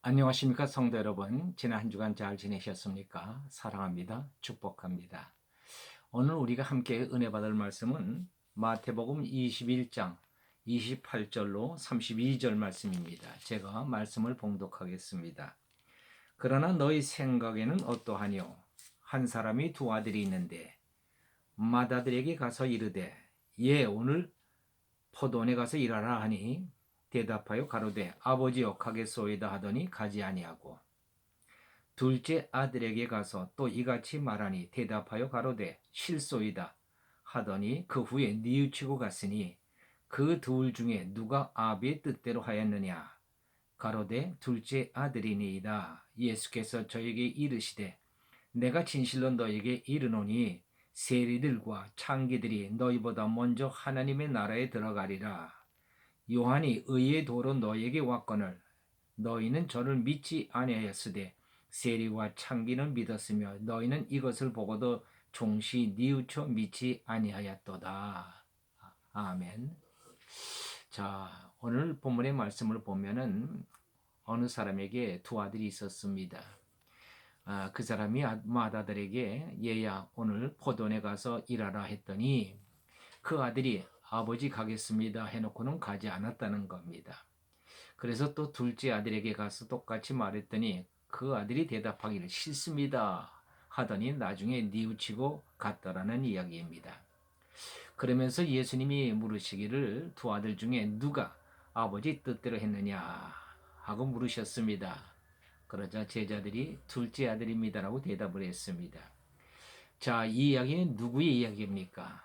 안녕하십니까 성도 여러분. 지난 한 주간 잘 지내셨습니까? 사랑합니다. 축복합니다. 오늘 우리가 함께 은혜 받을 말씀은 마태복음 21장 28절로 32절 말씀입니다. 제가 말씀을 봉독하겠습니다. 그러나 너희 생각에는 어떠하뇨? 한 사람이 두 아들이 있는데 맏아들에게 가서 이르되 오늘 포도원에 가서 일하라 하니 대답하여 가로되 아버지여 가겠소이다 하더니 가지 아니하고 둘째 아들에게 가서 또 이같이 말하니 대답하여 가로되 실소이다 하더니 그 후에 뉘우치고 갔으니 그 둘 중에 누가 아비의 뜻대로 하였느냐 가로되 둘째 아들이니이다. 예수께서 저에게 이르시되 내가 진실로 너에게 이르노니 세리들과 창기들이 너희보다 먼저 하나님의 나라에 들어가리라. 요한이 의의 도로 너에게 왔거늘 너희는 저를 믿지 아니하였으되 세리와 창기는 믿었으며 너희는 이것을 보고도 종시 뉘우쳐 믿지 아니하였도다. 아멘. 자, 오늘 본문의 말씀을 보면은 어느 사람에게 두 아들이 있었습니다. 그 사람이 맏아들에게 얘야 오늘 포도원에 가서 일하라 했더니 그 아들이 아버지 가겠습니다 해놓고는 가지 않았다는 겁니다. 그래서 또 둘째 아들에게 가서 똑같이 말했더니 그 아들이 대답하기를 싫습니다 하더니 나중에 뉘우치고 갔더라는 이야기입니다. 그러면서 예수님이 물으시기를 두 아들 중에 누가 아버지 뜻대로 했느냐 하고 물으셨습니다. 그러자 제자들이 둘째 아들입니다라고 대답을 했습니다. 자, 이 이야기는 누구의 이야기입니까?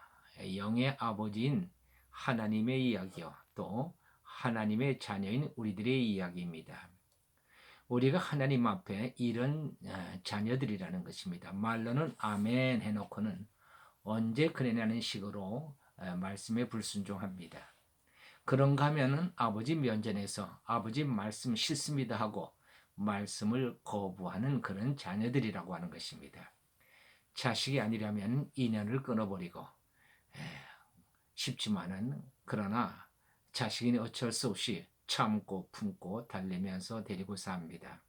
영의 아버지인 하나님의 이야기요. 또 하나님의 자녀인 우리들의 이야기입니다. 우리가 하나님 앞에 이런 자녀들이라는 것입니다. 말로는 아멘 해놓고는 언제 그러냐는 식으로 말씀에 불순종합니다. 그런가 하면은 아버지 면전에서 아버지 말씀 싫습니다 하고 말씀을 거부하는 그런 자녀들이라고 하는 것입니다. 자식이 아니라면 인연을 끊어버리고 쉽지만은 그러나 자식이 어쩔 수 없이 참고 품고 달래면서 데리고 삽니다.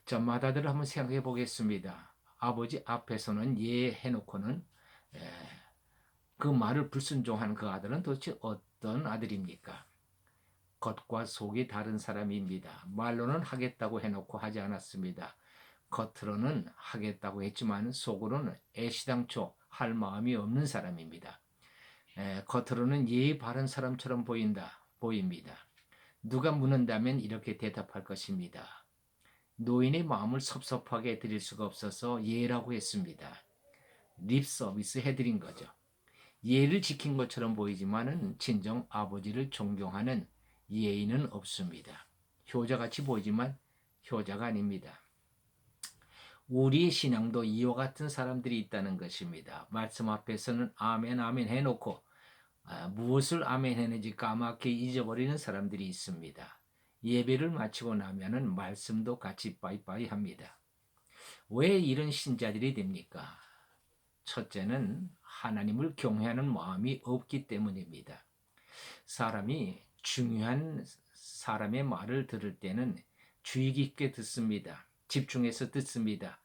저 맏아들을 한번 생각해 보겠습니다. 아버지 앞에서는 예 해놓고는 그 말을 불순종하는 그 아들은 도대체 어떤 아들입니까? 겉과 속이 다른 사람입니다. 말로는 하겠다고 해놓고 하지 않았습니다. 겉으로는 하겠다고 했지만 속으로는 애시당초 할 마음이 없는 사람입니다. 겉으로는 예의 바른 사람처럼 보입니다. 누가 묻는다면 이렇게 대답할 것입니다. 노인의 마음을 섭섭하게 드릴 수가 없어서 예라고 했습니다. 립 서비스 해드린 거죠. 예를 지킨 것처럼 보이지만은 진정 아버지를 존경하는 예의는 없습니다. 효자같이 보이지만 효자가 아닙니다. 우리의 신앙도 이와 같은 사람들이 있다는 것입니다. 말씀 앞에서는 아멘 아멘 해놓고 무엇을 아멘 했는지 까맣게 잊어버리는 사람들이 있습니다. 예배를 마치고 나면은 말씀도 같이 빠이빠이 합니다. 왜 이런 신자들이 됩니까? 첫째는 하나님을 경외하는 마음이 없기 때문입니다. 사람이 중요한 사람의 말을 들을 때는 주의 깊게 듣습니다. 집중해서 듣습니다.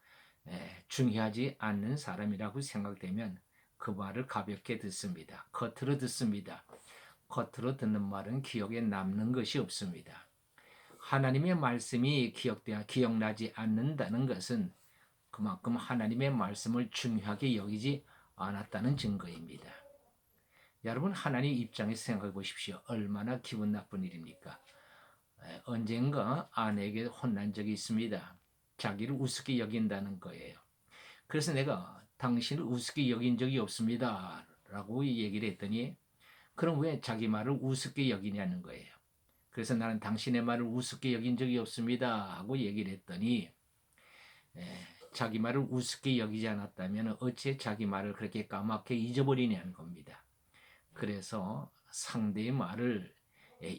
중요하지 않는 사람이라고 생각되면 그 말을 가볍게 듣습니다. 겉으로 듣습니다. 겉으로 듣는 말은 기억에 남는 것이 없습니다. 하나님의 말씀이 기억나지 않는다는 것은 그만큼 하나님의 말씀을 중요하게 여기지 않았다는 증거입니다. 여러분 하나님 입장에서 생각해 보십시오. 얼마나 기분 나쁜 일입니까? 언젠가 아내에게 혼난 적이 있습니다. 자기를 우습게 여긴다는 거예요. 그래서 내가 당신을 우습게 여긴 적이 없습니다 라고 얘기를 했더니 그럼 왜 자기 말을 우습게 여기냐는 거예요. 그래서 나는 당신의 말을 우습게 여긴 적이 없습니다 하고 얘기를 했더니 자기 말을 우습게 여기지 않았다면 어찌 자기 말을 그렇게 까맣게 잊어버리냐는 겁니다. 그래서 상대의 말을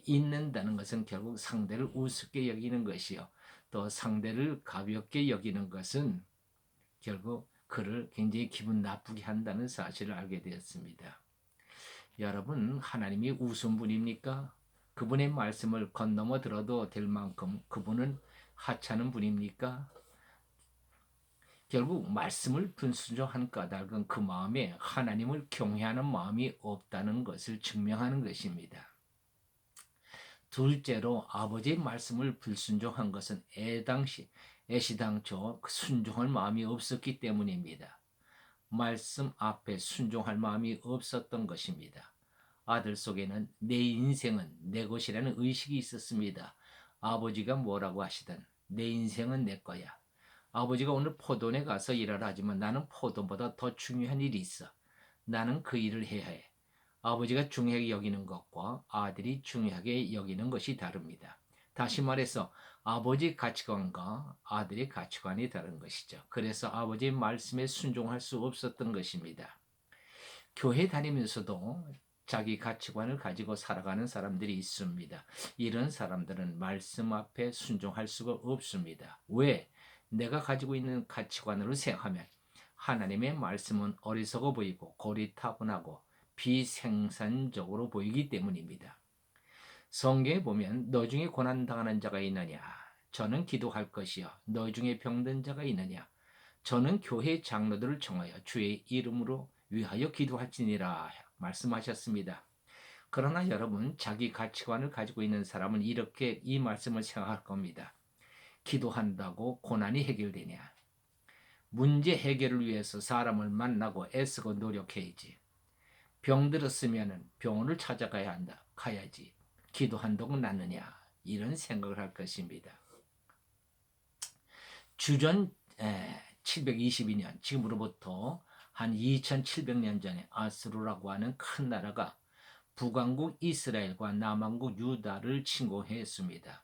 잊는다는 것은 결국 상대를 우습게 여기는 것이요. 또 상대를 가볍게 여기는 것은 결국 그를 굉장히 기분 나쁘게 한다는 사실을 알게 되었습니다. 여러분, 하나님이 우스운 분입니까? 그분의 말씀을 건너머 들어도 될 만큼 그분은 하찮은 분입니까? 결국 말씀을 불순종한 까닭은 그 마음에 하나님을 경외하는 마음이 없다는 것을 증명하는 것입니다. 둘째로 아버지의 말씀을 불순종한 것은 애시당초 순종할 마음이 없었기 때문입니다. 말씀 앞에 순종할 마음이 없었던 것입니다. 아들 속에는 내 인생은 내 것이라는 의식이 있었습니다. 아버지가 뭐라고 하시든 내 인생은 내 거야. 아버지가 오늘 포도원에 가서 일하라 하지만 나는 포도보다 더 중요한 일이 있어. 나는 그 일을 해야 해. 아버지가 중요하게 여기는 것과 아들이 중요하게 여기는 것이 다릅니다. 다시 말해서 아버지 가치관과 아들의 가치관이 다른 것이죠. 그래서 아버지의 말씀에 순종할 수 없었던 것입니다. 교회 다니면서도 자기 가치관을 가지고 살아가는 사람들이 있습니다. 이런 사람들은 말씀 앞에 순종할 수가 없습니다. 왜? 내가 가지고 있는 가치관으로 생각하면 하나님의 말씀은 어리석어 보이고 고리타분하고 비생산적으로 보이기 때문입니다. 성경에 보면 너 중에 고난당하는 자가 있느냐? 저는 기도할 것이요. 너 중에 병든 자가 있느냐? 저는 교회 장로들을 청하여 주의 이름으로 위하여 기도할지니라 말씀하셨습니다. 그러나 여러분, 자기 가치관을 가지고 있는 사람은 이렇게 이 말씀을 생각할 겁니다. 기도한다고 고난이 해결되냐? 문제 해결을 위해서 사람을 만나고 애쓰고 노력해야지. 병들었으면 병원을 찾아가야 한다. 가야지. 기도한다고 낫느냐? 이런 생각을 할 것입니다. 주전 722년, 지금으로부터 한 2700년 전에 아스루라고 하는 큰 나라가 북왕국 이스라엘과 남왕국 유다를 침공했습니다.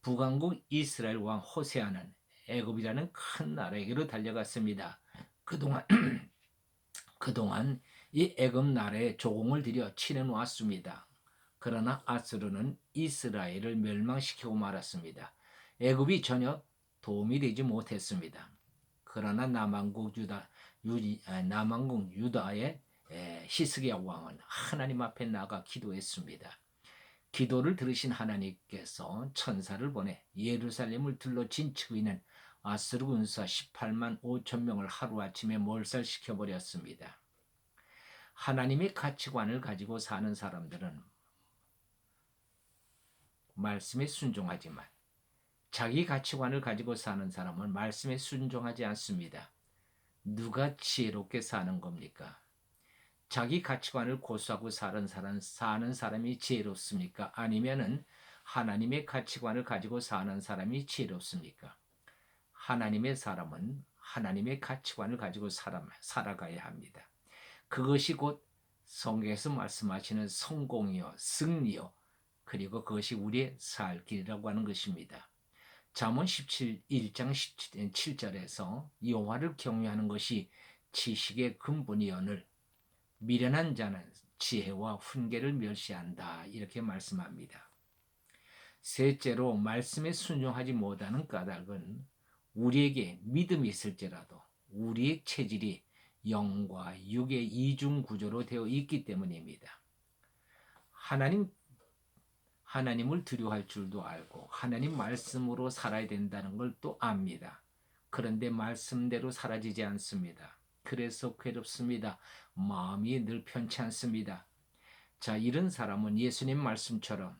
북왕국 이스라엘 왕 호세아는 애굽이라는 큰 나라에게로 달려갔습니다. 그동안 이 애굽 나라에 조공을 들여 치러놓았습니다. 그러나 아스루는 이스라엘을 멸망시키고 말았습니다. 애굽이 전혀 도움이 되지 못했습니다. 그러나 남왕국 유다의 히스기야 왕은 하나님 앞에 나가 기도했습니다. 기도를 들으신 하나님께서 천사를 보내 예루살렘을 둘러 진치고 있는 아스루 군사 18만 5천 명을 하루아침에 몰살시켜버렸습니다. 하나님의 가치관을 가지고 사는 사람들은 말씀에 순종하지만 자기 가치관을 가지고 사는 사람은 말씀에 순종하지 않습니다. 누가 지혜롭게 사는 겁니까? 자기 가치관을 고수하고 사는 사람이 지혜롭습니까? 아니면은 하나님의 가치관을 가지고 사는 사람이 지혜롭습니까? 하나님의 사람은 하나님의 가치관을 가지고 살아가야 합니다. 그것이 곧 성경에서 말씀하시는 성공이요, 승리요, 그리고 그것이 우리의 살 길이라고 하는 것입니다. 잠언 1장 7절에서 여호와를 경외하는 것이 지식의 근본이오늘 미련한 자는 지혜와 훈계를 멸시한다 이렇게 말씀합니다. 셋째로 말씀에 순종하지 못하는 까닭은 우리에게 믿음이 있을지라도 우리의 체질이 영과 육의 이중 구조로 되어 있기 때문입니다. 하나님을 두려워할 줄도 알고 하나님 말씀으로 살아야 된다는 걸 또 압니다. 그런데 말씀대로 사라지지 않습니다. 그래서 괴롭습니다. 마음이 늘 편치 않습니다. 자, 이런 사람은 예수님 말씀처럼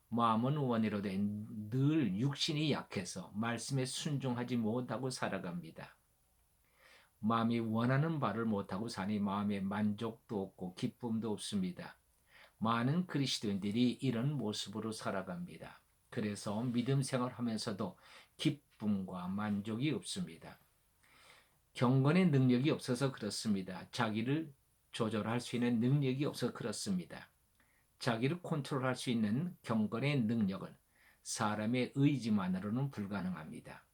마음은 원이로되 늘 육신이 약해서 말씀에 순종하지 못하고 살아갑니다. 마음이 원하는 바를 못하고 사니 마음에 만족도 없고 기쁨도 없습니다. 많은 그리스도인들이 이런 모습으로 살아갑니다. 그래서 믿음 생활하면서도 기쁨과 만족이 없습니다. 경건의 능력이 없어서 그렇습니다. 자기를 조절할 수 있는 능력이 없어서 그렇습니다. 자기를 컨트롤할 수 있는 경건의 능력은 사람의 의지만으로는 불가능합니다.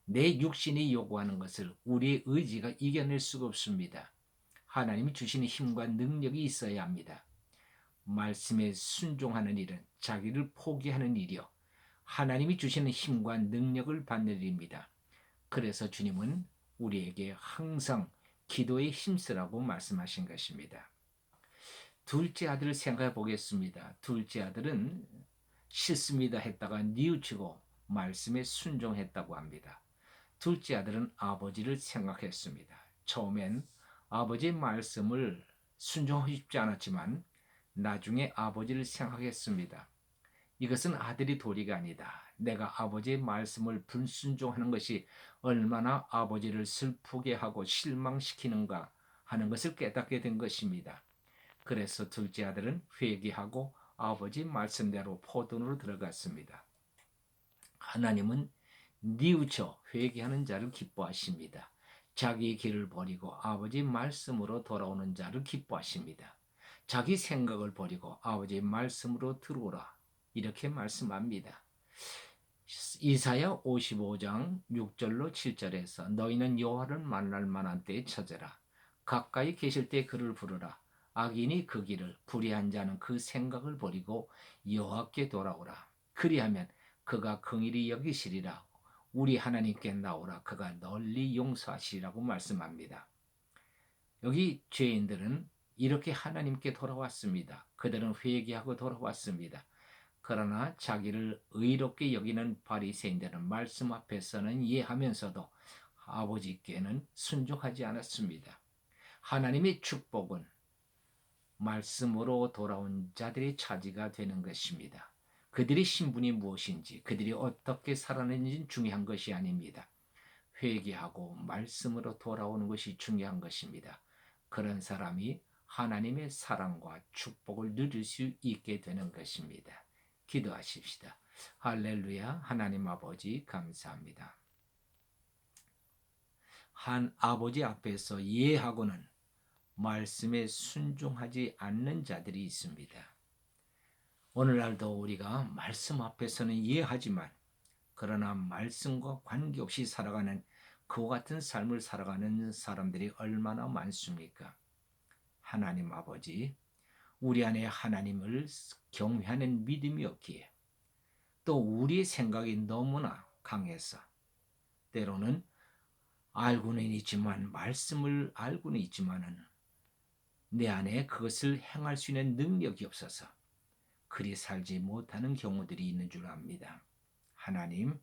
내 육신이 요구하는 것을 우리의 의지가 이겨낼 수가 없습니다. 하나님이 주시는 힘과 능력이 있어야 합니다. 말씀에 순종하는 일은 자기를 포기하는 일이요. 하나님이 주시는 힘과 능력을 받는 일입니다. 그래서 주님은 우리에게 항상 기도에 힘쓰라고 말씀하신 것입니다. 둘째 아들을 생각해 보겠습니다. 둘째 아들은 싫습니다 했다가 뉘우치고 말씀에 순종했다고 합니다. 둘째 아들은 아버지를 생각했습니다. 처음엔 아버지의 말씀을 순종하고 싶지 않았지만 나중에 아버지를 생각했습니다. 이것은 아들이 도리가 아니다. 내가 아버지의 말씀을 불순종하는 것이 얼마나 아버지를 슬프게 하고 실망시키는가 하는 것을 깨닫게 된 것입니다. 그래서 둘째 아들은 회개하고 아버지 말씀대로 포도원으로 들어갔습니다. 하나님은 뉘우쳐 회개하는 자를 기뻐하십니다. 자기 길을 버리고 아버지 말씀으로 돌아오는 자를 기뻐하십니다. 자기 생각을 버리고 아버지 말씀으로 들어오라. 이렇게 말씀합니다. 이사야 55장 6절로 7절에서 너희는 여호와를 만날 만한 때에 찾으라. 가까이 계실 때 그를 부르라. 악인이 그 길을 불의한 자는 그 생각을 버리고 여호와께 돌아오라. 그리하면 그가 긍휼히 여기시리라. 우리 하나님께 나오라. 그가 널리 용서하시리라고 말씀합니다. 여기 죄인들은 이렇게 하나님께 돌아왔습니다. 그들은 회개하고 돌아왔습니다. 그러나 자기를 의롭게 여기는 바리새인들은 말씀 앞에서는 이해하면서도 아버지께는 순종하지 않았습니다. 하나님의 축복은 말씀으로 돌아온 자들의 차지가 되는 것입니다. 그들의 신분이 무엇인지, 그들이 어떻게 살아내는지 중요한 것이 아닙니다. 회개하고 말씀으로 돌아오는 것이 중요한 것입니다. 그런 사람이 하나님의 사랑과 축복을 누릴 수 있게 되는 것입니다. 기도하십시다. 할렐루야. 하나님 아버지 감사합니다. 한 아버지 앞에서 이해하고는 말씀에 순종하지 않는 자들이 있습니다. 오늘날도 우리가 말씀 앞에서는 이해하지만 그러나 말씀과 관계없이 살아가는 그와 같은 삶을 살아가는 사람들이 얼마나 많습니까? 하나님 아버지, 우리 안에 하나님을 경외하는 믿음이 없기에 또 우리의 생각이 너무나 강해서 때로는 알고는 있지만 말씀을 알고는 있지만은 내 안에 그것을 행할 수 있는 능력이 없어서 그리 살지 못하는 경우들이 있는 줄 압니다. 하나님,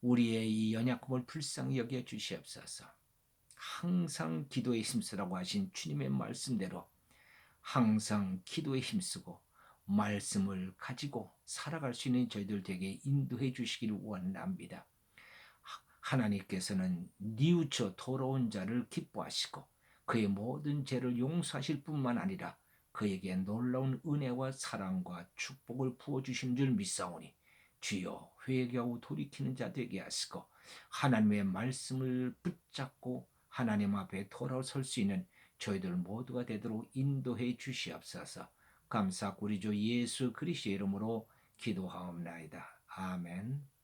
우리의 이 연약함을 불쌍히 여겨 주시옵소서. 항상 기도에 힘쓰라고 하신 주님의 말씀대로 항상 기도에 힘쓰고 말씀을 가지고 살아갈 수 있는 저희들 되게 인도해 주시기를 원합니다. 하나님께서는 뉘우쳐 돌아온 자를 기뻐하시고 그의 모든 죄를 용서하실 뿐만 아니라 그에게 놀라운 은혜와 사랑과 축복을 부어주신 줄 믿사오니 주여 회개하고 돌이키는 자 되게 하시고 하나님의 말씀을 붙잡고 하나님 앞에 돌아설 수 있는 저희들 모두가 되도록 인도해 주시옵소서. 감사하고 우리 주 예수 그리스도의 이름으로 기도하옵나이다. 아멘.